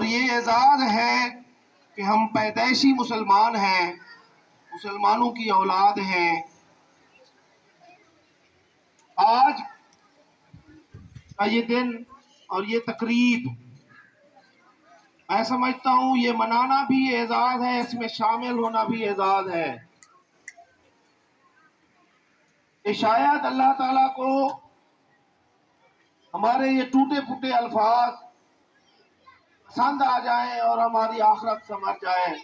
اور یہ اعزاز ہے کہ ہم پیدائشی مسلمان ہیں، مسلمانوں کی اولاد ہیں۔ آج کا یہ دن اور یہ تقریب میں سمجھتا ہوں یہ منانا بھی اعزاز ہے، اس میں شامل ہونا بھی اعزاز ہے کہ شاید اللہ تعالیٰ کو ہمارے یہ ٹوٹے پھوٹے الفاظ پسند آ جائیں اور ہماری آخرت سنور جائے۔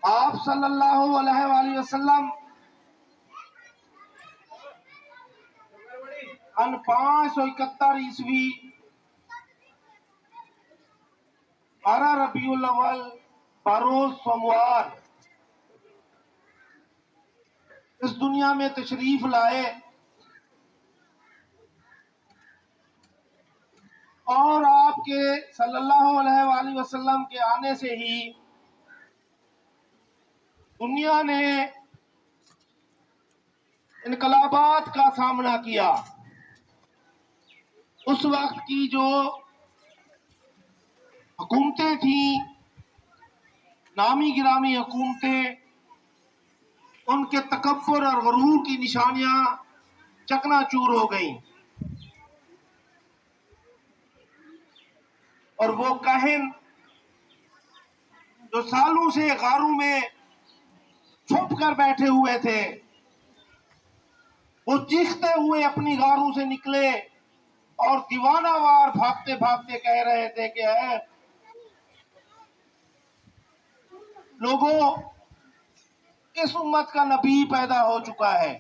آپ صلی اللہ علیہ وآلہ وسلم 571 عیسوی 12 ربیع الاول بروز سوموار اس دنیا میں تشریف لائے اور آپ کے صلی اللہ علیہ وآلہ وسلم کے آنے سے ہی دنیا نے انقلابات کا سامنا کیا۔ اس وقت کی جو حکومتیں تھیں، نامی گرامی حکومتیں، ان کے تکبر اور غرور کی نشانیاں چکنا چور ہو گئیں، اور وہ کاہن جو سالوں سے غاروں میں چھپ کر بیٹھے ہوئے تھے، وہ چیختے ہوئے اپنی غاروں سے نکلے اور دیوانہ وار بھاگتے بھاگتے کہہ رہے تھے کہ اے لوگوں، اس امت کا نبی پیدا ہو چکا ہے۔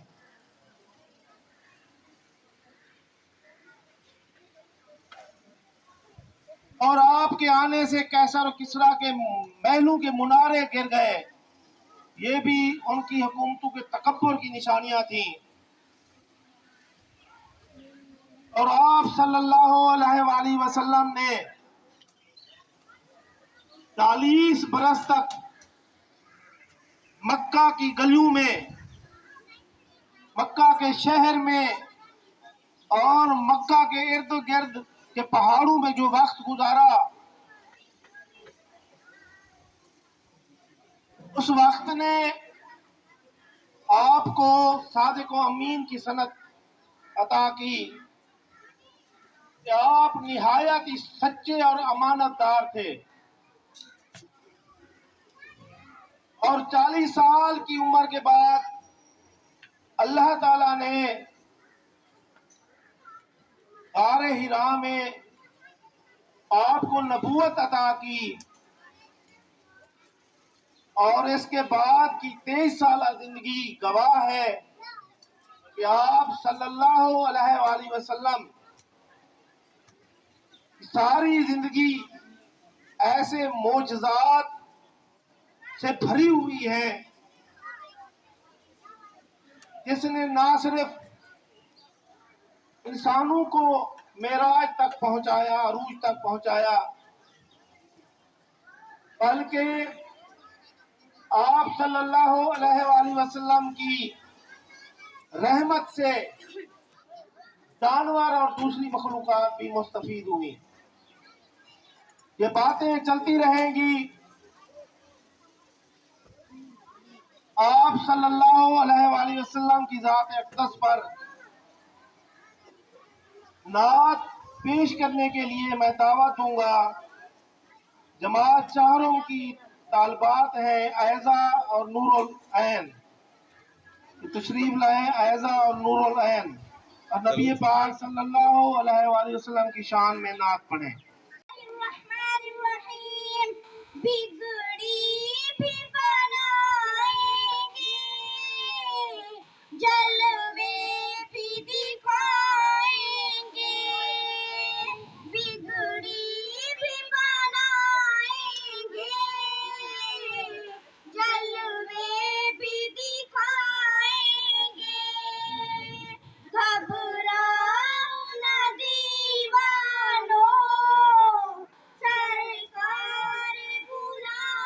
اور آپ کے آنے سے کیسر و کسریٰ کے محلوں کے منارے گر گئے، یہ بھی ان کی حکومتوں کے تکبر کی نشانیاں تھیں۔ اور آپ صلی اللہ علیہ وآلہ وسلم نے 40 برس تک مکہ کی گلیوں میں، مکہ کے شہر میں اور مکہ کے ارد گرد کے پہاڑوں میں جو وقت گزارا، اس وقت نے آپ کو صادق و امین کی سند عطا کی کہ آپ نہایت ہی سچے اور امانت دار تھے، اور 40 سال کی عمر کے بعد اللہ تعالیٰ نے غار حرا میں آپ کو نبوت عطا کی، اور اس کے بعد کی 23 سالہ زندگی گواہ ہے کہ آپ صلی اللہ علیہ وآلہ وسلم ساری زندگی ایسے معجزات سے بھری ہوئی ہے جس نے نہ صرف انسانوں کو معراج تک پہنچایا، عروج تک پہنچایا، بلکہ آپ صلی اللہ علیہ وآلہ وسلم کی رحمت سے جانور اور دوسری مخلوقات بھی مستفید ہوئی۔ یہ باتیں چلتی رہیں گی۔ آپ صلی اللہ علیہ وآلہ وسلم کی ذات اقدس پر نعت پیش کرنے کے لیے میں دعوت دوں گا۔ جماعت چاروں کی طالبات ہیں عائزہ اور نور العین، تشریف لائیں عائزہ اور نور العین، اور نبی پاک صلی اللہ علیہ وآلہ وسلم کی شان میں نعت پڑھیں۔ الرحمن الرحیم، بگڑی بھی بنائیں گے، جلوے بھی دکھائیں گے، بگڑی بھی بنائیں گے، جلوے بھی دکھائیں گے، گھبراؤ نہ دیوانوں، سرکار بلائیں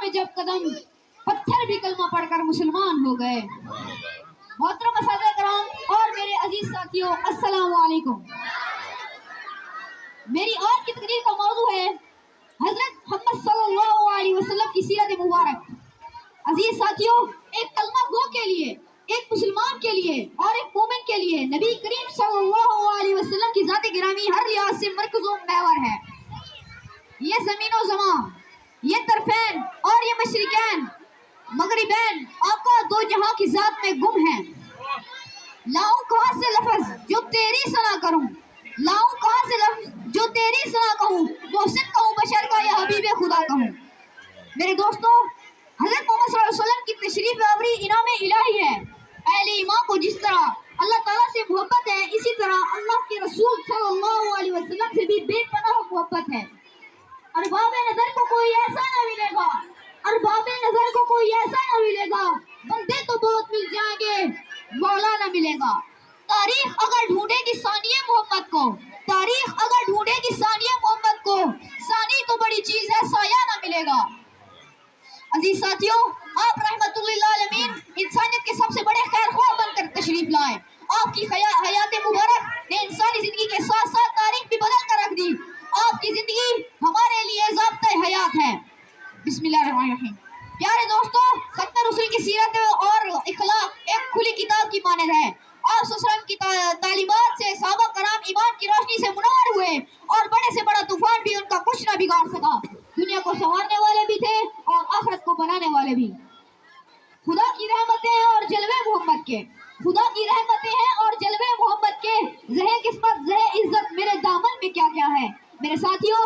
میں جب قدم، پتھر بھی کلمہ پڑھ کر مسلمان ہو گئے۔ محترم اساتذہ کرام اور میرے عزیز ساتھیوں، السلام علیکم۔ میری آج کی تقریر کا موضوع ہے حضرت محمد صلی اللہ علیہ وسلم کی سیرت مبارک۔ عزیز ساتھیوں، ایک کلمہ گو کے لیے، ایک مسلمان کے لیے اور ایک مومن کے لیے نبی کریم صلی اللہ علیہ وسلم کی ذات گرامی ہر لحاظ سے مرکز و محور ہے۔ یہ زمین و زمان، یہ طرفین اور یہ مشرقین مغربین آقا دو جہاں کی ذات میں گم ہیں۔ لاؤں کہاں سے لفظ جو تیری ثنا کروں، لاؤں کہاں سے لفظ جو تیری ثنا کہوں، محسن کہوں بشر کا یا حبیب خدا کہوں۔ میرے دوستو، حضرت محمد صلی اللہ علیہ وسلم کی تشریف آوری انعام الہی ہے۔ اہل ایمان کو جس طرح اللہ تعالیٰ سے محبت ہے، اسی طرح اللہ کے رسول صلی اللہ علیہ وسلم سے بھی بے پناہ محبت ہے۔ ارباب نظر کو کوئی ایسا نہ ملے گا، ارباب نظر کو کوئی ایسا نہ ملے گا، بندے تو بہت مل جائیں گے، مولا نہ ملے گا۔ تاریخ اگر ڈھونڈے گی ثانیہ محمد کو، تاریخ اگر ڈھونڈے گی ثانیہ محمد کو، ثانی تو بڑی چیز ہے، سایہ نہ ملے گا۔ عزیز ساتھیوں، آپ رحمت اللہ عالمین انسانیت کے سب سے بڑے خیر خواہ بن کر تشریف لائے۔ آپ کی حیات مبارک نے انسانی زندگی کے ساتھ ساتھ تاریخ بھی بدل کر رکھ دی۔ آپ کی زندگی ہمارے لیے ضابطۂ حیات ہے۔ بسم اللہ الرحمن الرحیم۔ پیارے دوستو، ختم رسول کی سیرت اور اخلاق ایک کھلی کتاب کی مانند ہے۔ آپ صلی اللہ علیہ وسلم کی تعلیمات سے صحابہ کرام ایمان کی روشنی سے منور ہوئے اور بڑے سے بڑا طوفان بھی ان کا کچھ نہ بگاڑ سکا۔ دنیا کو سنوارنے والے بھی تھے اور آخرت کو بنانے والے بھی۔ خدا کی رحمتیں ہیں اور جلوے محمد کے، خدا کی رحمتیں ہیں اور جلوے محمد کے، زہ قسمت زہ عزت میرے دامن میں کیا کیا ہے۔ میرے ساتھیوں،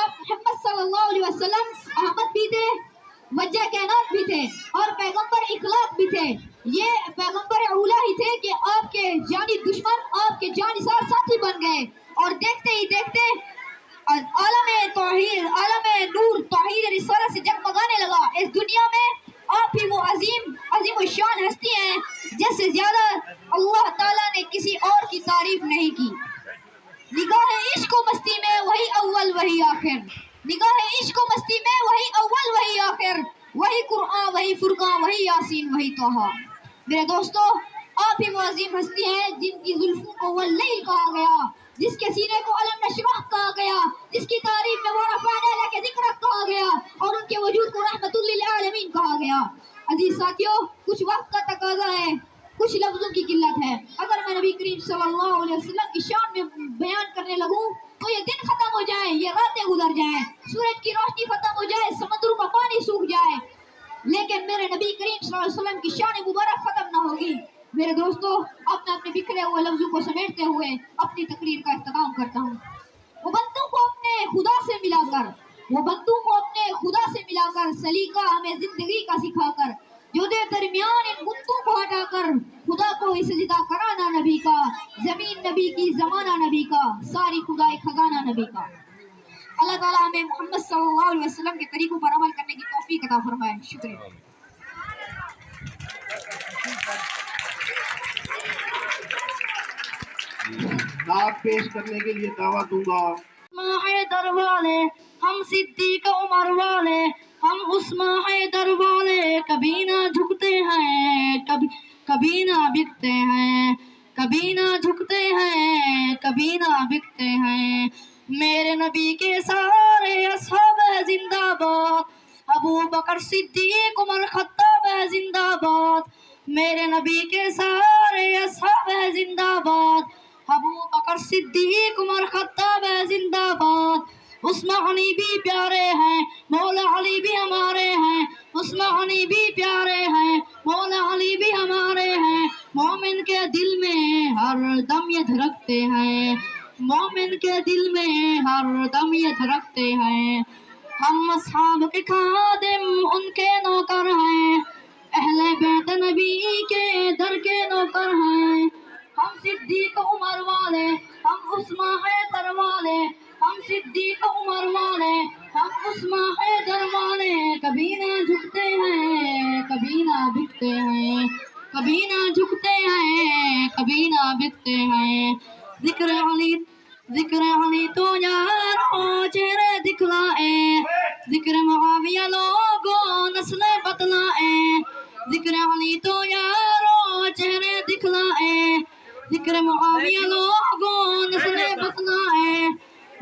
آپ محمد صلی اللہ علیہ وسلم احمد بھی تھے، وجہ کائنات بھی تھے اور پیغمبر اخلاق بھی تھے۔ یہ پیغمبر اولا ہی تھے کہ آپ کے جانی دشمن آپ کے جانثار ساتھی بن گئے اور دیکھتے ہی دیکھتے عالم توحید، عالم نور توحید رسالت سے جگمگانے لگا۔ اس دنیا میں آپ ہی وہ عظیم و شان ہستی ہیں جس سے زیادہ اللہ تعالیٰ نے کسی اور کی تعریف نہیں کی۔ نگاہ عشق و مستی میں وہی اول وہی آخر، نگاہ عشق و مستی میں وہی اول وہی آخر، وہی قرآن وہی فرقان وہی یاسین وہی طٰہٰ۔ میرے دوستو، آپ ہی وہ عظیم ہستی ہیں جن کی زلفوں کو واللیل کہا گیا، جس کے سینے کو علم نشرح کہا گیا، جس کی تعریف میں ورفعنا لک ذکرک کہا گیا اور ان کے وجود کو رحمت للعالمین کہا گیا۔ عزیز ساتھیوں، کچھ وقت کا تقاضا ہے، کچھ لفظوں کی قلت ہے۔ اگر میں نبی کریم صلی اللہ علیہ وسلم کی شان میں بیان کرنے لگوں تو یہ دن ختم ہو جائیں، یہ راتیں گزر جائیں، سورج کی روشنی ختم ہو جائے، سمندروں کا پانی سوکھ جائے، لیکن میرے نبی کریم صلی اللہ علیہ وسلم کی شان مبارک ختم نہ ہوگی۔ میرے دوستو، اپنے بکھرے ہوئے لفظوں کو سمیٹتے ہوئے اپنی تقریر کا اختتام کرتا ہوں۔ وہ بندوں کو اپنے خدا سے ملا کر، وہ بندوں کو اپنے خدا سے ملا کر، سلیقہ ہمیں زندگی کا سکھا کر، جو دے درمیان ان بندوں کو ہٹا کر، خدا کو اس سجدہ کرانا نبی کا، زمین نبی کی زمانہ نبی کا، ساری خدائی خزانہ نبی کا۔ اللہ تعالیٰ ہمیں محمد صلی اللہ علیہ وسلم کے طریقوں پر عمل کرنے کی توفیق عطا فرمائے۔ شکریہ۔ نعت پیش کرنے کے لیے دعوت دوں گا۔ حیدر والے ہم صدیق عمر والے، ہم عثمان حیدر والے، کبھی نہ جھکتے ہیں، کبھی نہ بکتے ہیں، کبھی نہ جھکتے ہیں، کبھی نہ بکتے ہیں۔ میرے نبی کے سارے اصحاب ہے زندہ باد، ابو بکر صدیق عمر خطاب ہے زندہ باد۔ میرے نبی کے سارے اصحاب ہے زندہ باد، ابو بکر صدیق عمر خطاب ہے زندہ باد۔ عثمان علی بھی پیارے ہیں، مولا علی بھی ہمارے ہیں، عثمان علی بھی پیارے ہیں، مولا علی بھی ہمارے ہیں۔ مومن کے دل میں ہر دم یہ دھڑکتے ہیں، مومن کے دل میں ہر دم یہ دھڑکتے ہیں۔ ہم اصحاب کے خادم ان کے نوکر ہیں، اہل بیت نبی کے در کے نوکر ہیں۔ ہم صدیق عمر والے، ہم عثمان حیدر والے، ہم صدیق عمر والے، ہم عثمان حیدر والے، کبھی نہ جھکتے ہیں، کبھی نہ بکتے ہیں، کبھی نہ جھکتے ہیں، کبھی نہ بکتے ہیں۔ ذکر علی تو یار ہو چہرے دکھلائے، ذکر معاویہ لو مسئلے بتلائیں ذکر علی تو یارو چہرے دکھلائیں ذکر معاویہ لوگوں نسلیں بتلائیں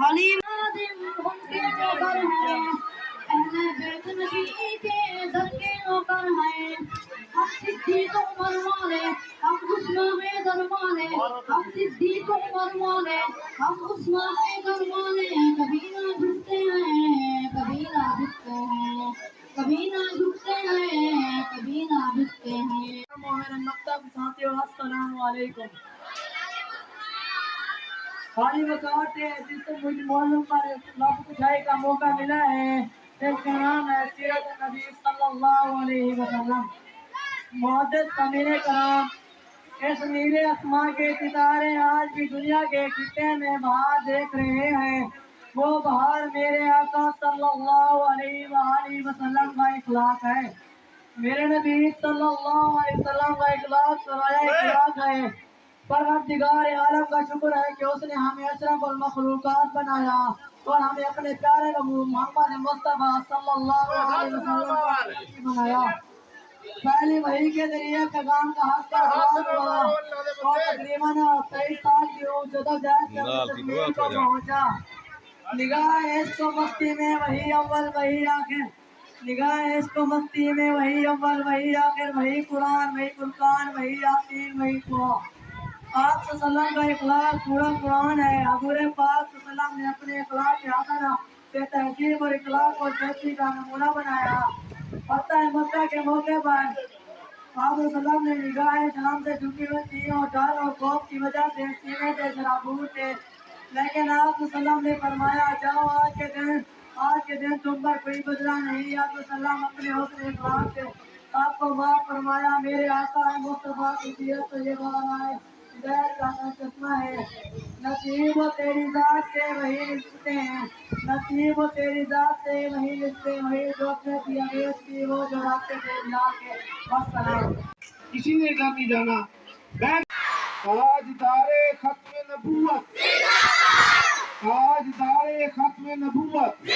علی نادم ان کے جوہر ہیں اہل بیت نبی کے در کے نوکر ہیں ہم صدیق عمر والے ہم عثمان حیدر والے ہم صدیق عمر والے ہم عثمان حیدر والے کبھی نہ جھکتے ہیں کبھی نہ جھکتے ہیں کبھی نہ جھکتے ہیں کبھی نہ جھکتے ہیں میرے مکتب ساتھیوں السلام علیکم خالی وقت ہے جس سے مجھے معلوم پر لفظ کچھائی کا موقع ملا ہے جس کا نام ہے سیرت نبی صلی اللہ علیہ وسلم معزز سامعین کرام اس نیلے آسمان کے ستارے آج بھی دنیا کے خطے میں بہار دیکھ رہے ہیں وہ بہار میرے آقا صلی اللہ علیہ وآلہ وسلم کا اخلاق ہے میرے نبی صلی اللہ علیہ وسلم کا اخلاق سرایہ اخلاق ہے پروردگار عالم کا شکر ہے کہ اس نے ہمیں اشرف المخلوقات بنایا اور ہمیں اپنے پیارے محمد مصطفیٰ صلی اللہ علیہ وسلم کا بنایا پہلی وحی کے ذریعے پیغام کا حق کا آغاز ہوا اور تقریباً 23 سال کی جدوجہد سے تکمیل کو پہنچا نگاہ عشق و مستی میں وحی اول وحی آخر نگاہ عشق و مستی میں وحی اول وحی آخر وحی قرآن وحی فرقان وحی یاسین وحی قرآن آپ صلی اللہ علیہ وسلم کا اخلاق پورا قرآن ہے حضور پاک صلی اللہ علیہ وسلم نے اپنے اخلاق حسنہ سے تہذیب اور اخلاق اور شیخی کا نمونہ بنایا فتح مکہ کے موقع پر آپ صلی اللہ علیہ وسلم نے نگاہ سلام سے جھکی ہوئی تھی اور ڈر اور خوف کی وجہ سے سینے سے شرابور تھے لیکن آپ صلی اللہ علیہ وسلم نے فرمایا جاؤ آج کے دن تم پر کوئی بدلہ نہیں آپ صلی اللہ علیہ وسلم اپنے حسن اخلاق سے آپ کو معاف فرمایا میرے آقا مصطفیٰ کی سیرت تو یہ بہانا ہے ہدایت کا چشمہ ہے نصیب و تیری ذات سے وہی رشتے ہیں نصیب و تیری ذات سے وہی رشتے وہی جو اپنے کی عویز کی وہ جو رابطے سے ملا کے والسلام کسی نے کہا نہیں جانا آج دارے ختم نبوت آج دارے ختم نبوت